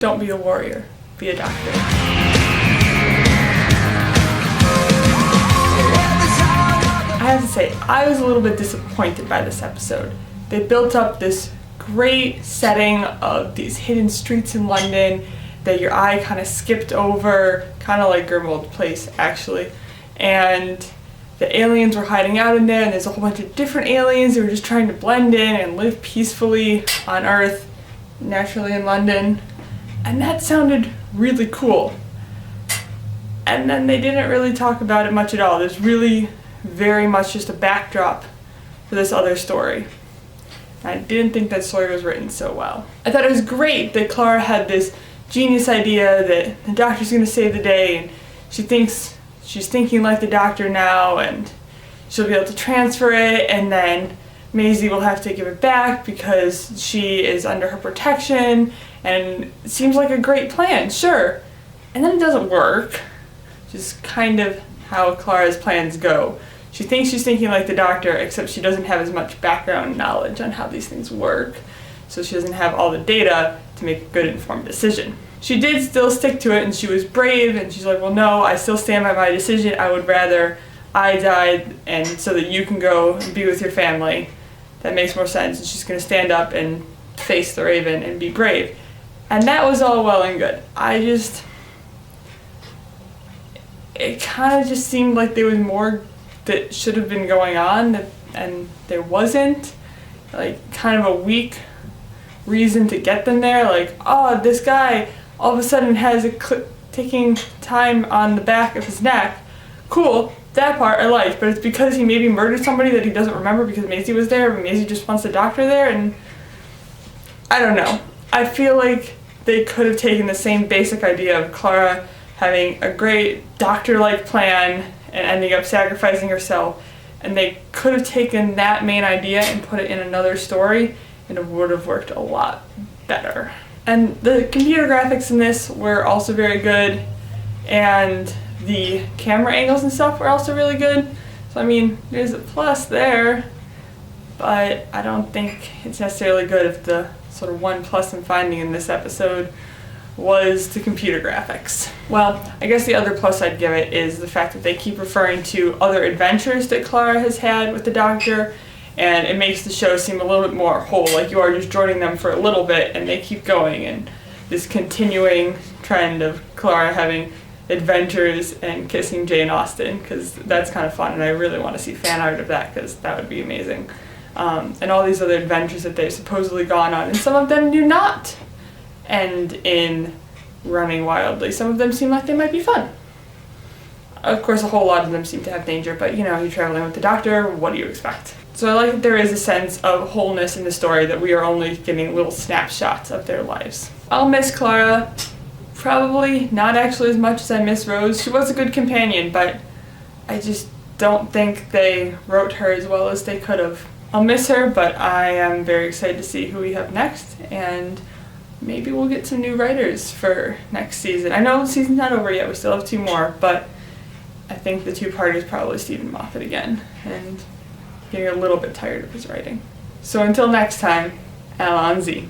Don't be a warrior, be a doctor. I have to say, I was a little bit disappointed by this episode. They built up this great setting of these hidden streets in London that your eye kind of skipped over, kind of like Grimmauld Place actually, and the aliens were hiding out in there, and there's a whole bunch of different aliens who were just trying to blend in and live peacefully on Earth, naturally in London. And that sounded really cool. And then they didn't really talk about it much at all. There's really very much just a backdrop for this other story. I didn't think that story was written so well. I thought it was great that Clara had this genius idea that the doctor's going to save the day, and she thinks she's thinking like the doctor now, and she'll be able to transfer it, and then Maisie will have to give it back because she is under her protection, and it seems like a great plan, sure. And then it doesn't work, which is kind of how Clara's plans go. She thinks she's thinking like the doctor, except she doesn't have as much background knowledge on how these things work, so she doesn't have all the data to make a good informed decision. She did still stick to it, and she was brave, and she's like, well, no, I still stand by my decision. I would rather I died and so that you can go and be with your family. That makes more sense. And she's going to stand up and face the Raven and be brave. And that was all well and good. It kind of just seemed like there was more that should have been going on, and there wasn't. Like, kind of a weak reason to get them there. Like, oh, this guy all of a sudden has a ticking time on the back of his neck. Cool, that part I liked, but it's because he maybe murdered somebody that he doesn't remember because Maisie was there, but Maisie just wants the doctor there, and I don't know. I feel like they could have taken the same basic idea of Clara having a great doctor-like plan and ending up sacrificing herself, and they could have taken that main idea and put it in another story, and it would have worked a lot better. And the computer graphics in this were also very good, and the camera angles and stuff were also really good. So I mean, there's a plus there, but I don't think it's necessarily good if the sort of one plus I'm finding in this episode was the computer graphics. Well, I guess the other plus I'd give it is the fact that they keep referring to other adventures that Clara has had with the doctor, and it makes the show seem a little bit more whole, like you are just joining them for a little bit and they keep going, and this continuing trend of Clara having adventures and kissing Jane Austen, because that's kind of fun, and I really want to see fan art of that because that would be amazing. And all these other adventures that they've supposedly gone on, and some of them do not end in running wildly. Some of them seem like they might be fun. Of course, a whole lot of them seem to have danger, but you know, you're traveling with the doctor, what do you expect? So I like that there is a sense of wholeness in the story, that we are only getting little snapshots of their lives. I'll miss Clara. Probably not actually as much as I miss Rose. She was a good companion, but I just don't think they wrote her as well as they could have. I'll miss her, but I am very excited to see who we have next, and maybe we'll get some new writers for next season. I know the season's not over yet, we still have 2 more, but I think the 2-parter is probably Stephen Moffat again, and getting a little bit tired of his writing. So until next time, Allons-y.